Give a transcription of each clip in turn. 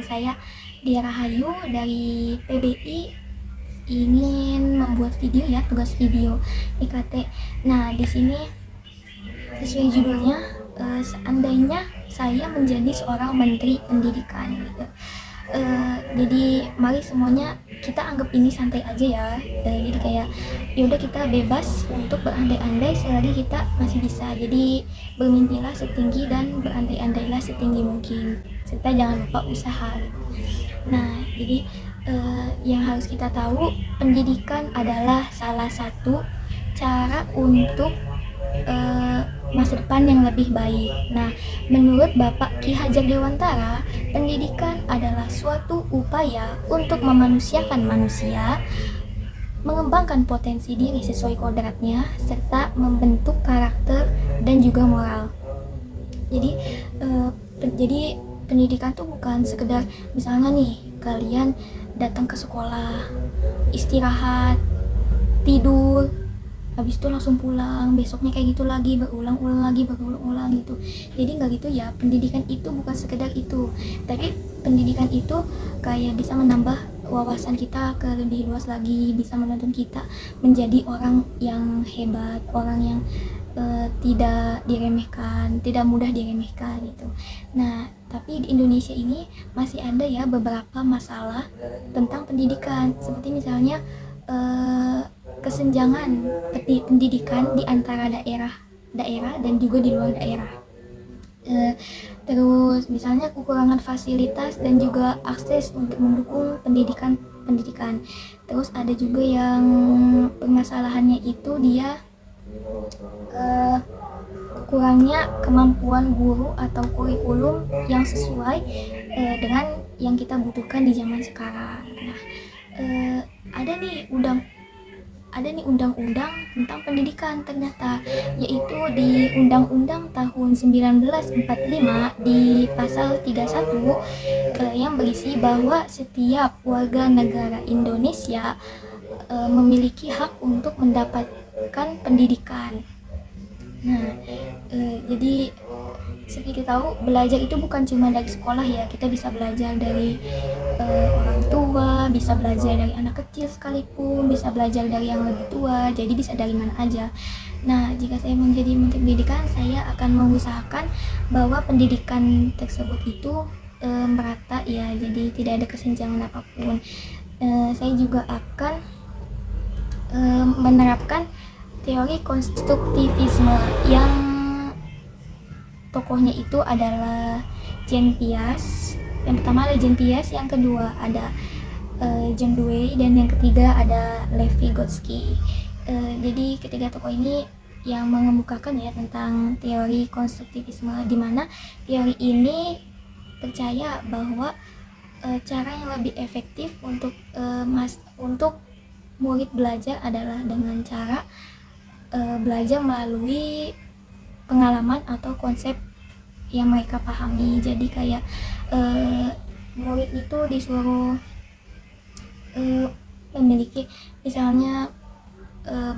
saya Dia Rahayu dari PBI ingin membuat video ya, tugas video IKT. Nah, di sini sesuai judulnya, seandainya saya menjadi seorang menteri pendidikan gitu. Jadi mari semuanya kita anggap ini santai aja ya. Jadi kayak yaudah kita bebas untuk berandai-andai selagi kita masih bisa. Jadi bermimpilah setinggi dan berandai-andailah setinggi mungkin, serta jangan lupa usaha gitu. Nah, jadi yang harus kita tahu, pendidikan adalah salah satu cara untuk masa depan yang lebih baik. Nah, menurut Bapak Ki Hajar Dewantara, pendidikan adalah suatu upaya untuk memanusiakan manusia, mengembangkan potensi diri sesuai kodratnya, serta membentuk karakter dan juga moral. Jadi pendidikan tuh bukan sekedar misalnya nih kalian datang ke sekolah, istirahat, tidur, habis itu langsung pulang, besoknya kayak gitu lagi, berulang-ulang gitu. Jadi nggak gitu ya, pendidikan itu bukan sekedar itu, tapi pendidikan itu kayak bisa menambah wawasan kita ke lebih luas lagi, bisa menuntun kita menjadi orang yang hebat, orang yang tidak diremehkan, tidak mudah diremehkan gitu. Nah, tapi di Indonesia ini masih ada ya beberapa masalah tentang pendidikan, seperti misalnya kesenjangan pendidikan di antara daerah dan juga di luar daerah. Terus misalnya kekurangan fasilitas dan juga akses untuk mendukung pendidikan. Terus ada juga yang permasalahannya itu dia kurangnya kemampuan guru atau kurikulum yang sesuai dengan yang kita butuhkan di zaman sekarang. Nah, ada nih undang-undang tentang pendidikan ternyata, yaitu di Undang-Undang tahun 1945 di pasal 31 yang berisi bahwa setiap warga negara Indonesia memiliki hak untuk mendapatkan pendidikan. Nah, jadi seperti kita tahu, belajar itu bukan cuma dari sekolah ya, kita bisa belajar dari orang tua, bisa belajar dari anak kecil sekalipun, bisa belajar dari yang lebih tua, jadi bisa dari mana aja. Nah, jika saya menjadi menteri pendidikan, saya akan mengusahakan bahwa pendidikan tersebut itu merata ya, jadi tidak ada kesenjangan apapun. Saya juga akan menerapkan teori konstruktivisme yang tokohnya itu adalah Jean Piaget. Yang pertama ada Jean Piaget, yang kedua ada John Dewey, dan yang ketiga ada Lev Vygotsky. Jadi ketiga tokoh ini yang mengemukakan ya tentang teori konstruktivisme, di mana teori ini percaya bahwa cara yang lebih efektif untuk murid belajar adalah dengan cara belajar melalui pengalaman atau konsep yang mereka pahami. Jadi kayak murid itu disuruh memiliki misalnya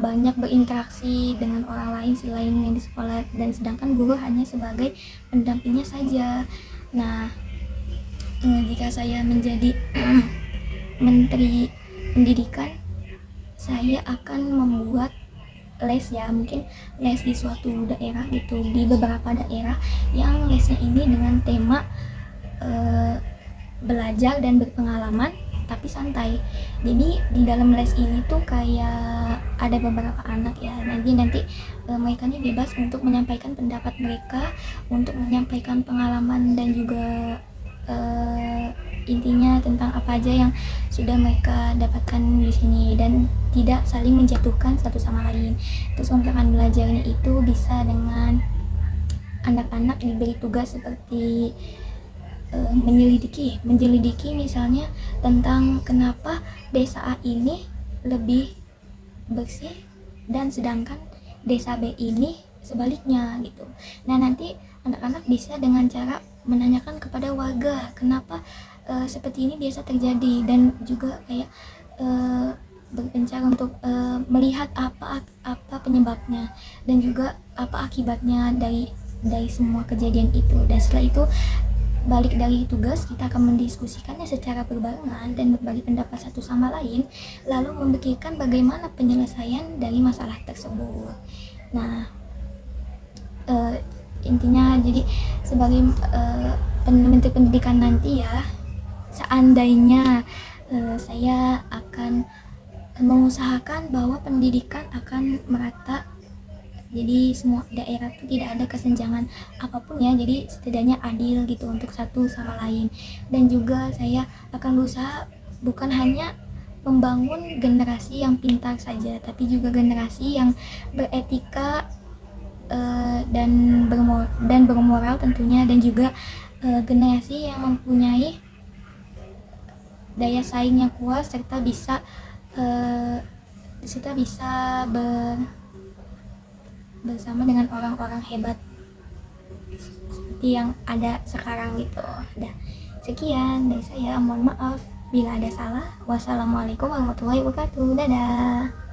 banyak berinteraksi dengan orang lain selain yang di sekolah, dan sedangkan guru hanya sebagai pendampingnya saja. Nah, jika saya menjadi menteri pendidikan, saya akan membuat les ya, mungkin les di suatu daerah gitu, di beberapa daerah yang lesnya ini dengan tema belajar dan berpengalaman tapi santai. Jadi di dalam les ini tuh kayak ada beberapa anak ya, nanti mereka ini bebas untuk menyampaikan pendapat mereka, untuk menyampaikan pengalaman dan juga intinya tentang apa aja yang sudah mereka dapatkan di sini, dan tidak saling menjatuhkan satu sama lain. Terus kontrakan belajarnya itu bisa dengan anak-anak diberi tugas seperti menyelidiki misalnya tentang kenapa desa A ini lebih bersih dan sedangkan desa B ini sebaliknya gitu. Nah, nanti anak-anak bisa dengan cara menanyakan kepada warga kenapa seperti ini biasa terjadi, dan juga kayak berpencar untuk melihat apa penyebabnya dan juga apa akibatnya dari semua kejadian itu. Dan setelah itu balik dari tugas kita akan mendiskusikannya secara berbarengan dan berbagi pendapat satu sama lain, lalu memikirkan bagaimana penyelesaian dari masalah tersebut. Nah, intinya jadi sebagai menteri pendidikan nanti ya, seandainya saya akan mengusahakan bahwa pendidikan akan merata, jadi semua daerah itu tidak ada kesenjangan apapun ya, jadi setidaknya adil gitu untuk satu sama lain. Dan juga saya akan berusaha bukan hanya membangun generasi yang pintar saja, tapi juga generasi yang beretika dan bermoral tentunya, dan juga generasi yang mempunyai daya saing yang kuat serta bisa bersama dengan orang-orang hebat seperti yang ada sekarang gitu. Udah sekian dari saya, mohon maaf bila ada salah. Wassalamualaikum warahmatullahi wabarakatuh. Dadah.